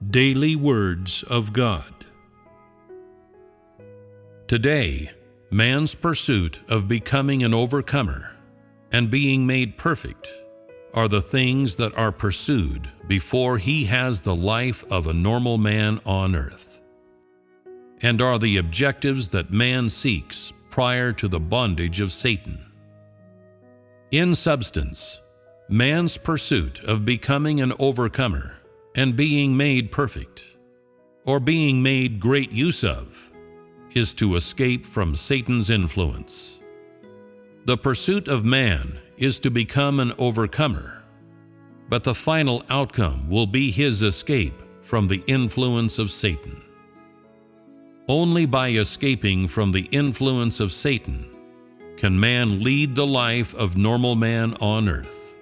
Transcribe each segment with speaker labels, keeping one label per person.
Speaker 1: Daily Words of God. Today, man's pursuit of becoming an overcomer and being made perfect are the things that are pursued before he has the life of a normal man on earth, and are the objectives that man seeks prior to the bondage of Satan. In substance, man's pursuit of becoming an overcomer and being made perfect, or being made great use of, is to escape from Satan's influence. The pursuit of man is to become an overcomer, but the final outcome will be his escape from the influence of Satan. Only by escaping from the influence of Satan can man lead the life of normal man on earth,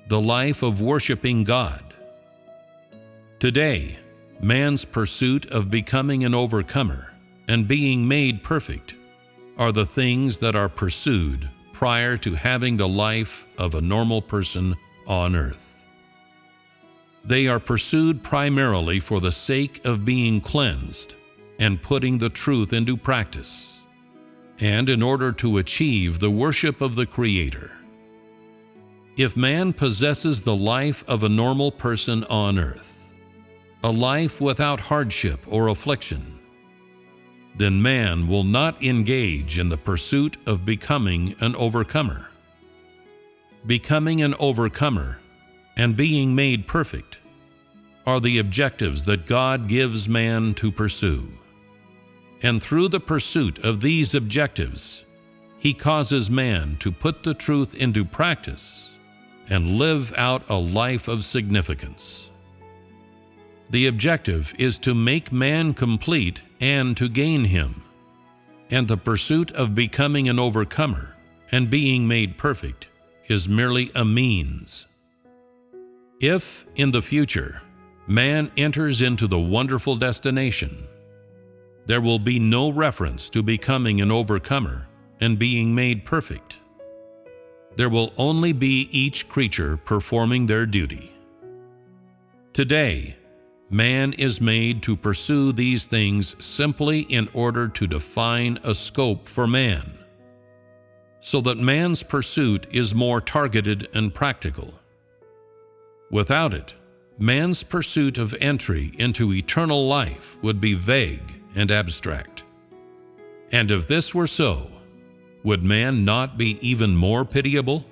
Speaker 1: the life of worshiping God. Today, man's pursuit of becoming an overcomer and being made perfect are the things that are pursued prior to having the life of a normal person on earth. They are pursued primarily for the sake of being cleansed and putting the truth into practice, and in order to achieve the worship of the Creator. If man possesses the life of a normal person on earth, a life without hardship or affliction, then man will not engage in the pursuit of becoming an overcomer. Becoming an overcomer and being made perfect are the objectives that God gives man to pursue. And through the pursuit of these objectives, He causes man to put the truth into practice and live out a life of significance. The objective is to make man complete and to gain him, and the pursuit of becoming an overcomer and being made perfect is merely a means. If, in the future, man enters into the wonderful destination, there will be no reference to becoming an overcomer and being made perfect. There will only be each creature performing their duty. Today, man is made to pursue these things simply in order to define a scope for man, so that man's pursuit is more targeted and practical. Without it, man's pursuit of entry into eternal life would be vague and abstract. And if this were so, would man not be even more pitiable?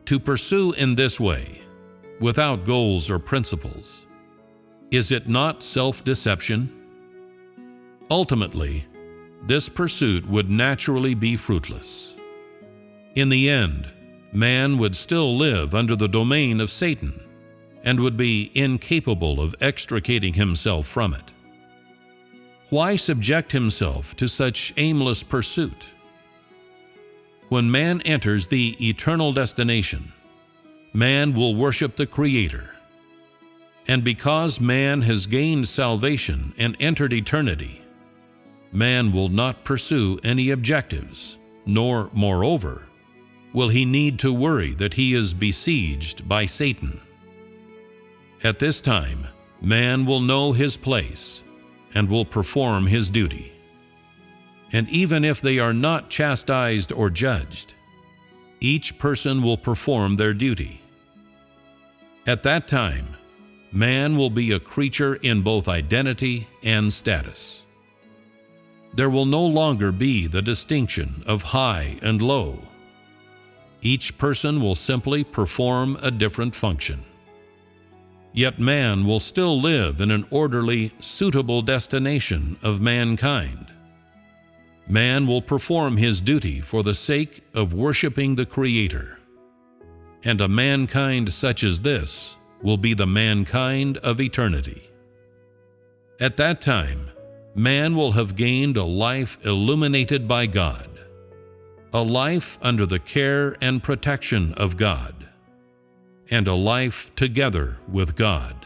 Speaker 1: To pursue in this way, without goals or principles, is it not self-deception? Ultimately, this pursuit would naturally be fruitless. In the end, man would still live under the domain of Satan and would be incapable of extricating himself from it. Why subject himself to such aimless pursuit? When man enters the eternal destination, man will worship the Creator. And because man has gained salvation and entered eternity, man will not pursue any objectives, nor, moreover, will he need to worry that he is besieged by Satan. At this time, man will know his place and will perform his duty. And even if they are not chastised or judged, each person will perform their duty. At that time, man will be a creature in both identity and status. There will no longer be the distinction of high and low. Each person will simply perform a different function. Yet man will still live in an orderly, suitable destination of mankind. Man will perform his duty for the sake of worshiping the Creator. And a mankind such as this will be the mankind of eternity. At that time, man will have gained a life illuminated by God, a life under the care and protection of God, and a life together with God.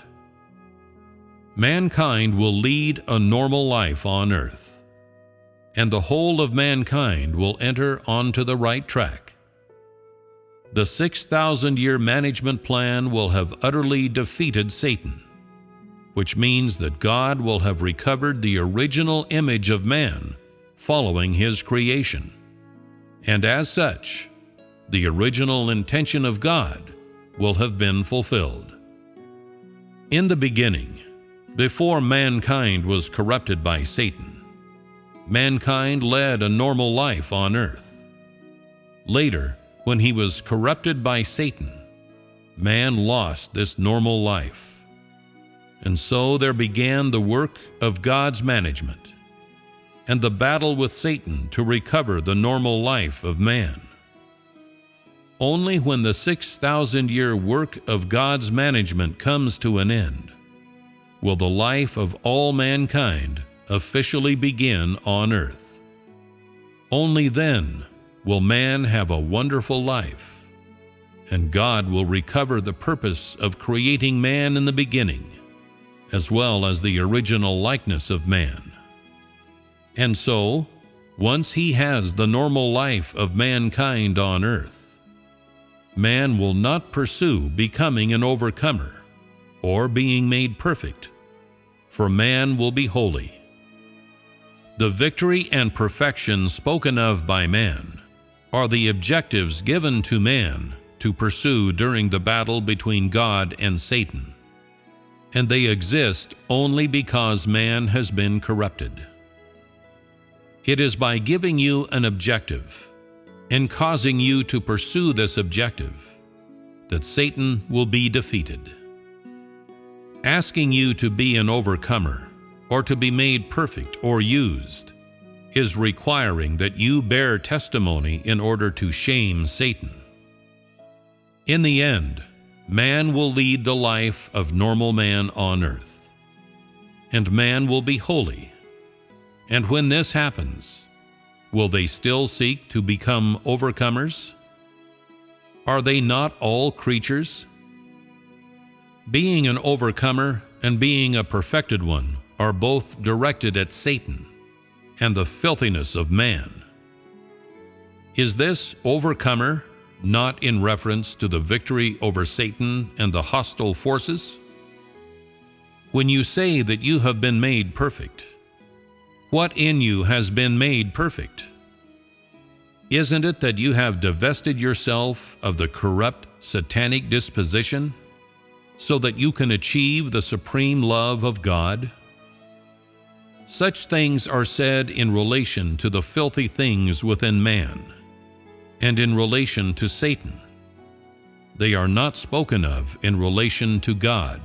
Speaker 1: Mankind will lead a normal life on earth, and the whole of mankind will enter onto the right track. The 6,000-year management plan will have utterly defeated Satan, which means that God will have recovered the original image of man following his creation. And as such, the original intention of God will have been fulfilled. In the beginning, before mankind was corrupted by Satan, mankind led a normal life on earth. Later, when he was corrupted by Satan, man lost this normal life. And so there began the work of God's management and the battle with Satan to recover the normal life of man. Only when the 6,000-year work of God's management comes to an end will the life of all mankind officially begin on earth. Only then will man have a wonderful life, and God will recover the purpose of creating man in the beginning, as well as the original likeness of man. And so, once he has the normal life of mankind on earth, man will not pursue becoming an overcomer or being made perfect, for man will be holy. The victory and perfection spoken of by man are the objectives given to man to pursue during the battle between God and Satan, and they exist only because man has been corrupted. It is by giving you an objective and causing you to pursue this objective that Satan will be defeated. Asking you to be an overcomer or to be made perfect or used is requiring that you bear testimony in order to shame Satan. In the end, man will lead the life of normal man on earth, and man will be holy. And when this happens, will they still seek to become overcomers? Are they not all creatures? Being an overcomer and being a perfected one are both directed at Satan and the filthiness of man. Is this overcomer not in reference to the victory over Satan and the hostile forces? When you say that you have been made perfect, what in you has been made perfect? Isn't it that you have divested yourself of the corrupt, satanic disposition so that you can achieve the supreme love of God? Such things are said in relation to the filthy things within man and in relation to Satan. They are not spoken of in relation to God.